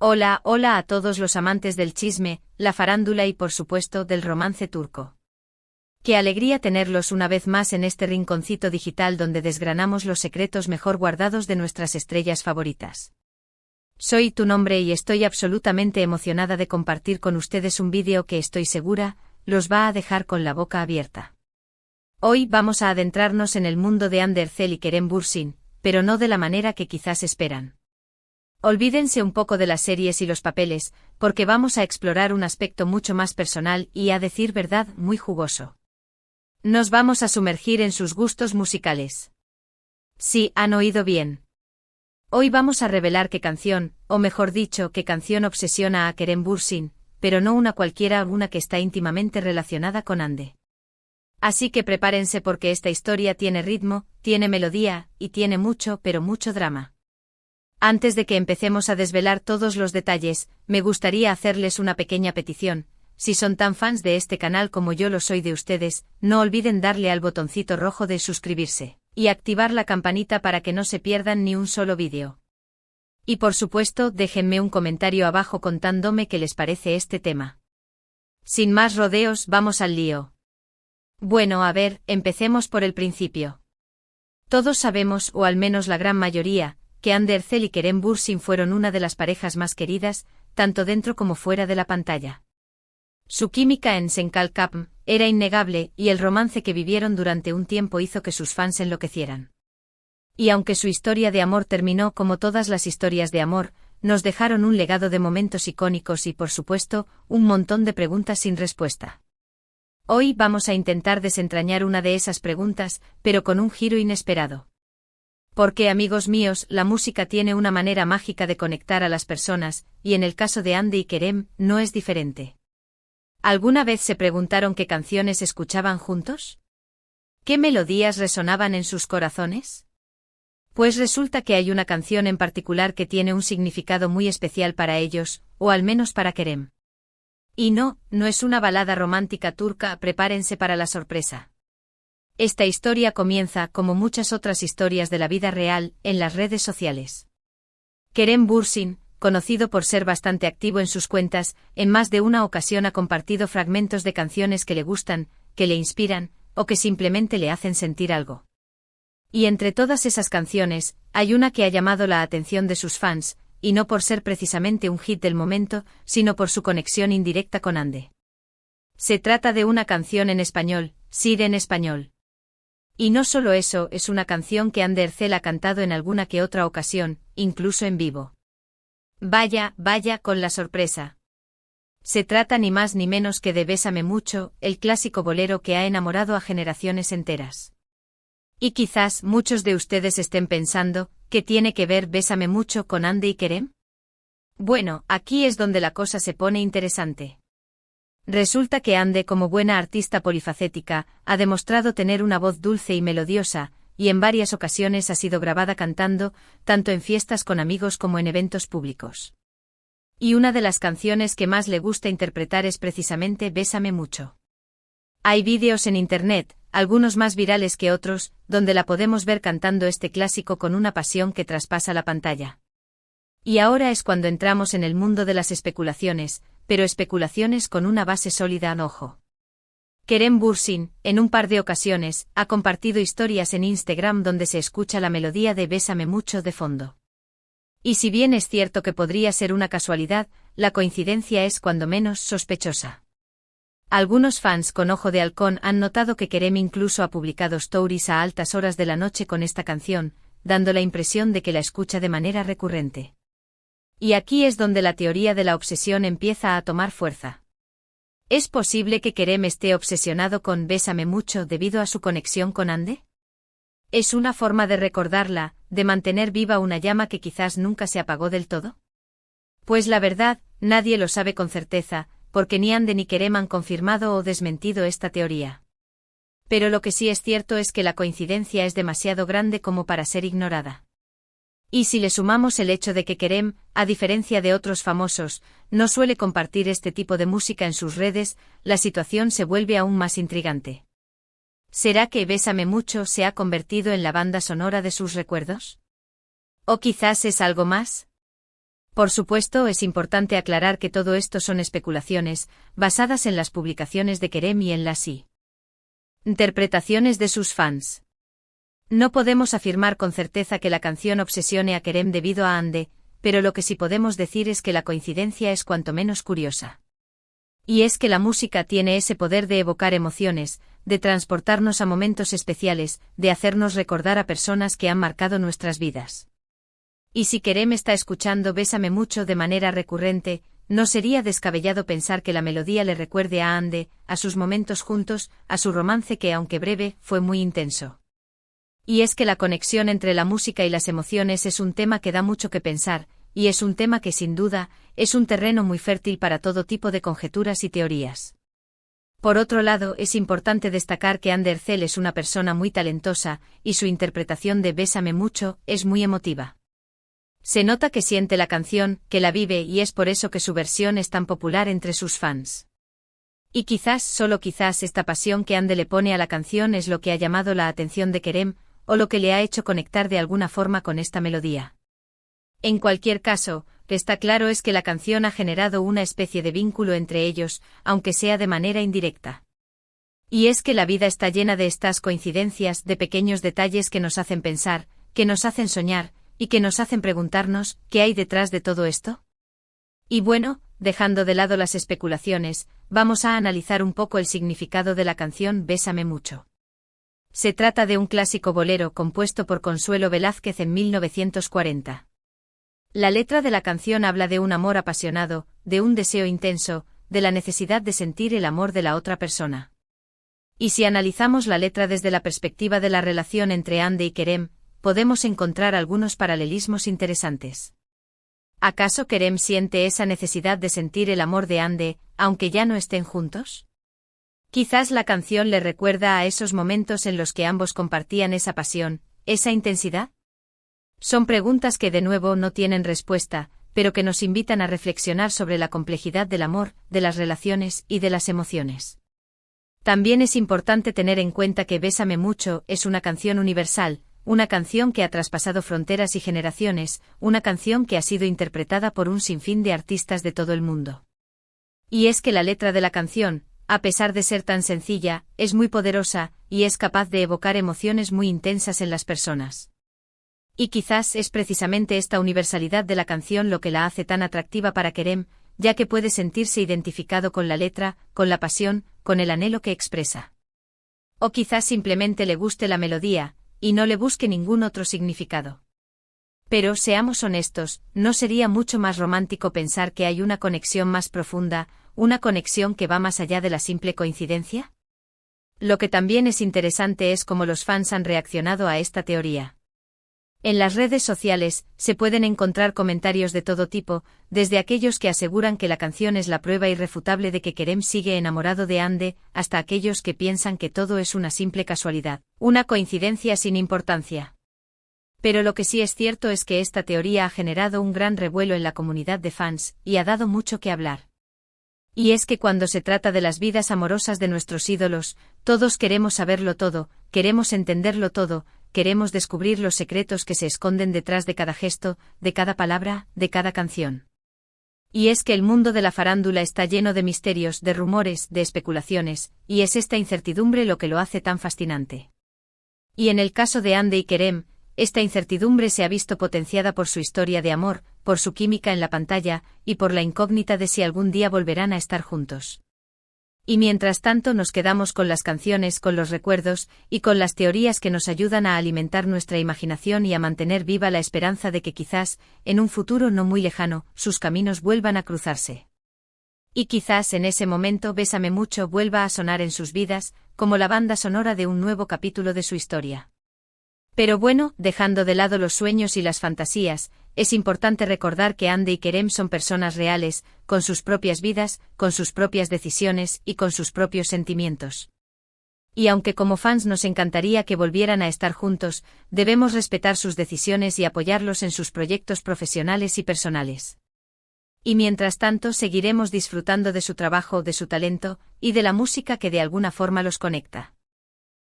Hola, hola a todos los amantes del chisme, la farándula y por supuesto del romance turco. Qué alegría tenerlos una vez más en este rinconcito digital donde desgranamos los secretos mejor guardados de nuestras estrellas favoritas. Soy tu nombre y estoy absolutamente emocionada de compartir con ustedes un vídeo que estoy segura, los va a dejar con la boca abierta. Hoy vamos a adentrarnos en el mundo de Hande Erçel y Kerem Bürsin, pero no de la manera que quizás esperan. Olvídense un poco de las series y los papeles, porque vamos a explorar un aspecto mucho más personal y, a decir verdad, muy jugoso. Nos vamos a sumergir en sus gustos musicales. Sí, han oído bien. Hoy vamos a revelar qué canción, o mejor dicho, qué canción obsesiona a Kerem Bürsin, pero no una cualquiera, una que está íntimamente relacionada con Hande. Así que prepárense porque esta historia tiene ritmo, tiene melodía, y tiene mucho, pero mucho drama. Antes de que empecemos a desvelar todos los detalles, me gustaría hacerles una pequeña petición. Si son tan fans de este canal como yo lo soy de ustedes, no olviden darle al botoncito rojo de suscribirse, y activar la campanita para que no se pierdan ni un solo vídeo. Y por supuesto, déjenme un comentario abajo contándome qué les parece este tema. Sin más rodeos, vamos al lío. Bueno, a ver, empecemos por el principio. Todos sabemos, o al menos la gran mayoría, que Hande Erçel y Kerem Bürsin fueron una de las parejas más queridas, tanto dentro como fuera de la pantalla. Su química en Senkalkapm era innegable y el romance que vivieron durante un tiempo hizo que sus fans enloquecieran. Y aunque su historia de amor terminó como todas las historias de amor, nos dejaron un legado de momentos icónicos y, por supuesto, un montón de preguntas sin respuesta. Hoy vamos a intentar desentrañar una de esas preguntas, pero con un giro inesperado. Porque, amigos míos, la música tiene una manera mágica de conectar a las personas, y en el caso de Hande y Kerem, no es diferente. ¿Alguna vez se preguntaron qué canciones escuchaban juntos? ¿Qué melodías resonaban en sus corazones? Pues resulta que hay una canción en particular que tiene un significado muy especial para ellos, o al menos para Kerem. Y no es una balada romántica turca, prepárense para la sorpresa. Esta historia comienza, como muchas otras historias de la vida real, en las redes sociales. Kerem Bürsin, conocido por ser bastante activo en sus cuentas, en más de una ocasión ha compartido fragmentos de canciones que le gustan, que le inspiran, o que simplemente le hacen sentir algo. Y entre todas esas canciones, hay una que ha llamado la atención de sus fans, y no por ser precisamente un hit del momento, sino por su conexión indirecta con Hande. Se trata de una canción en español, Sir en español. Y no solo eso, es una canción que Hande Erçel ha cantado en alguna que otra ocasión, incluso en vivo. Vaya con la sorpresa. Se trata ni más ni menos que de Bésame mucho, el clásico bolero que ha enamorado a generaciones enteras. Y quizás muchos de ustedes estén pensando, ¿qué tiene que ver Bésame mucho con Hande y Kerem? Bueno, aquí es donde la cosa se pone interesante. Resulta que Hande, como buena artista polifacética, ha demostrado tener una voz dulce y melodiosa, y en varias ocasiones ha sido grabada cantando, tanto en fiestas con amigos como en eventos públicos. Y una de las canciones que más le gusta interpretar es precisamente Bésame mucho. Hay vídeos en internet, algunos más virales que otros, donde la podemos ver cantando este clásico con una pasión que traspasa la pantalla. Y ahora es cuando entramos en el mundo de las especulaciones, pero especulaciones con una base sólida, ojo. Kerem Bürsin, en un par de ocasiones, ha compartido historias en Instagram donde se escucha la melodía de Bésame mucho de fondo. Y si bien es cierto que podría ser una casualidad, la coincidencia es cuando menos sospechosa. Algunos fans con ojo de halcón han notado que Kerem incluso ha publicado stories a altas horas de la noche con esta canción, dando la impresión de que la escucha de manera recurrente. Y aquí es donde la teoría de la obsesión empieza a tomar fuerza. ¿Es posible que Kerem esté obsesionado con Bésame mucho debido a su conexión con Hande? ¿Es una forma de recordarla, de mantener viva una llama que quizás nunca se apagó del todo? Pues la verdad, nadie lo sabe con certeza, porque ni Hande ni Kerem han confirmado o desmentido esta teoría. Pero lo que sí es cierto es que la coincidencia es demasiado grande como para ser ignorada. Y si le sumamos el hecho de que Kerem, a diferencia de otros famosos, no suele compartir este tipo de música en sus redes, la situación se vuelve aún más intrigante. ¿Será que Bésame mucho se ha convertido en la banda sonora de sus recuerdos? ¿O quizás es algo más? Por supuesto, es importante aclarar que todo esto son especulaciones, basadas en las publicaciones de Kerem y en las interpretaciones de sus fans. No podemos afirmar con certeza que la canción obsesione a Kerem debido a Hande, pero lo que sí podemos decir es que la coincidencia es cuanto menos curiosa. Y es que la música tiene ese poder de evocar emociones, de transportarnos a momentos especiales, de hacernos recordar a personas que han marcado nuestras vidas. Y si Kerem está escuchando Bésame mucho de manera recurrente, no sería descabellado pensar que la melodía le recuerde a Hande, a sus momentos juntos, a su romance que, aunque breve, fue muy intenso. Y es que la conexión entre la música y las emociones es un tema que da mucho que pensar, y es un tema que sin duda, es un terreno muy fértil para todo tipo de conjeturas y teorías. Por otro lado, es importante destacar que Hande Erçel es una persona muy talentosa, y su interpretación de Bésame mucho es muy emotiva. Se nota que siente la canción, que la vive y es por eso que su versión es tan popular entre sus fans. Y quizás, solo quizás esta pasión que Hande le pone a la canción es lo que ha llamado la atención de Kerem, o lo que le ha hecho conectar de alguna forma con esta melodía. En cualquier caso, lo que está claro es que la canción ha generado una especie de vínculo entre ellos, aunque sea de manera indirecta. Y es que la vida está llena de estas coincidencias, de pequeños detalles que nos hacen pensar, que nos hacen soñar, y que nos hacen preguntarnos, ¿qué hay detrás de todo esto? Y bueno, dejando de lado las especulaciones, vamos a analizar un poco el significado de la canción Bésame mucho. Se trata de un clásico bolero compuesto por Consuelo Velázquez en 1940. La letra de la canción habla de un amor apasionado, de un deseo intenso, de la necesidad de sentir el amor de la otra persona. Y si analizamos la letra desde la perspectiva de la relación entre Hande y Kerem, podemos encontrar algunos paralelismos interesantes. ¿Acaso Kerem siente esa necesidad de sentir el amor de Hande, aunque ya no estén juntos? Quizás la canción le recuerda a esos momentos en los que ambos compartían esa pasión, esa intensidad. Son preguntas que de nuevo no tienen respuesta, pero que nos invitan a reflexionar sobre la complejidad del amor, de las relaciones y de las emociones. También es importante tener en cuenta que Bésame mucho es una canción universal, una canción que ha traspasado fronteras y generaciones, una canción que ha sido interpretada por un sinfín de artistas de todo el mundo. Y es que la letra de la canción, a pesar de ser tan sencilla, es muy poderosa, y es capaz de evocar emociones muy intensas en las personas. Y quizás es precisamente esta universalidad de la canción lo que la hace tan atractiva para Kerem, ya que puede sentirse identificado con la letra, con la pasión, con el anhelo que expresa. O quizás simplemente le guste la melodía, y no le busque ningún otro significado. Pero, seamos honestos, ¿no sería mucho más romántico pensar que hay una conexión más profunda, una conexión que va más allá de la simple coincidencia? Lo que también es interesante es cómo los fans han reaccionado a esta teoría. En las redes sociales, se pueden encontrar comentarios de todo tipo, desde aquellos que aseguran que la canción es la prueba irrefutable de que Kerem sigue enamorado de Hande, hasta aquellos que piensan que todo es una simple casualidad, una coincidencia sin importancia. Pero lo que sí es cierto es que esta teoría ha generado un gran revuelo en la comunidad de fans, y ha dado mucho que hablar. Y es que cuando se trata de las vidas amorosas de nuestros ídolos, todos queremos saberlo todo, queremos entenderlo todo, queremos descubrir los secretos que se esconden detrás de cada gesto, de cada palabra, de cada canción. Y es que el mundo de la farándula está lleno de misterios, de rumores, de especulaciones, y es esta incertidumbre lo que lo hace tan fascinante. Y en el caso de Hande y Kerem, esta incertidumbre se ha visto potenciada por su historia de amor, por su química en la pantalla, y por la incógnita de si algún día volverán a estar juntos. Y mientras tanto nos quedamos con las canciones, con los recuerdos, y con las teorías que nos ayudan a alimentar nuestra imaginación y a mantener viva la esperanza de que quizás, en un futuro no muy lejano, sus caminos vuelvan a cruzarse. Y quizás en ese momento Bésame mucho vuelva a sonar en sus vidas, como la banda sonora de un nuevo capítulo de su historia. Pero bueno, dejando de lado los sueños y las fantasías, es importante recordar que Hande y Kerem son personas reales, con sus propias vidas, con sus propias decisiones y con sus propios sentimientos. Y aunque como fans nos encantaría que volvieran a estar juntos, debemos respetar sus decisiones y apoyarlos en sus proyectos profesionales y personales. Y mientras tanto seguiremos disfrutando de su trabajo, de su talento, y de la música que de alguna forma los conecta.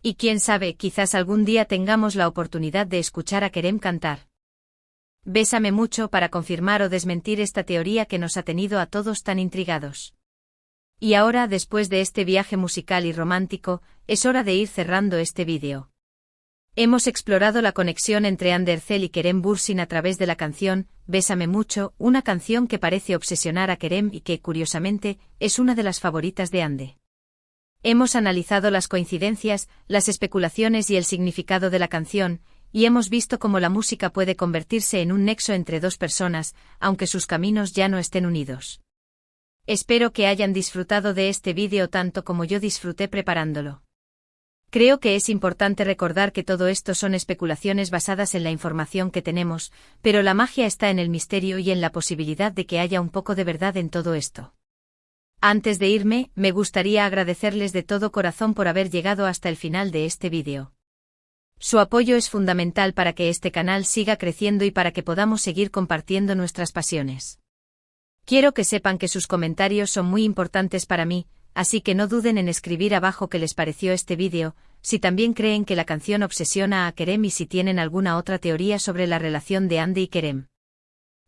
Y quién sabe, quizás algún día tengamos la oportunidad de escuchar a Kerem cantar. Bésame mucho para confirmar o desmentir esta teoría que nos ha tenido a todos tan intrigados. Y ahora, después de este viaje musical y romántico, es hora de ir cerrando este vídeo. Hemos explorado la conexión entre Ander Zel y Kerem Bürsin a través de la canción Bésame mucho, una canción que parece obsesionar a Kerem y que, curiosamente, es una de las favoritas de Ande. Hemos analizado las coincidencias, las especulaciones y el significado de la canción, y hemos visto cómo la música puede convertirse en un nexo entre dos personas, aunque sus caminos ya no estén unidos. Espero que hayan disfrutado de este vídeo tanto como yo disfruté preparándolo. Creo que es importante recordar que todo esto son especulaciones basadas en la información que tenemos, pero la magia está en el misterio y en la posibilidad de que haya un poco de verdad en todo esto. Antes de irme, me gustaría agradecerles de todo corazón por haber llegado hasta el final de este vídeo. Su apoyo es fundamental para que este canal siga creciendo y para que podamos seguir compartiendo nuestras pasiones. Quiero que sepan que sus comentarios son muy importantes para mí, así que no duden en escribir abajo qué les pareció este vídeo, si también creen que la canción obsesiona a Kerem y si tienen alguna otra teoría sobre la relación de Ande y Kerem.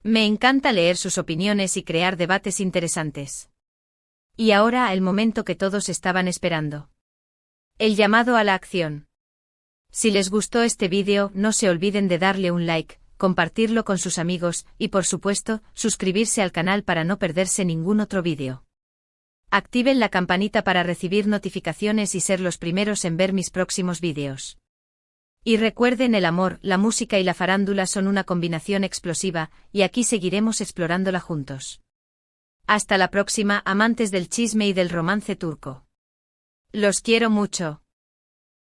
Me encanta leer sus opiniones y crear debates interesantes. Y ahora el momento que todos estaban esperando. El llamado a la acción. Si les gustó este vídeo, no se olviden de darle un like, compartirlo con sus amigos y, por supuesto, suscribirse al canal para no perderse ningún otro vídeo. Activen la campanita para recibir notificaciones y ser los primeros en ver mis próximos vídeos. Y recuerden, el amor, la música y la farándula son una combinación explosiva, y aquí seguiremos explorándola juntos. Hasta la próxima, amantes del chisme y del romance turco. Los quiero mucho.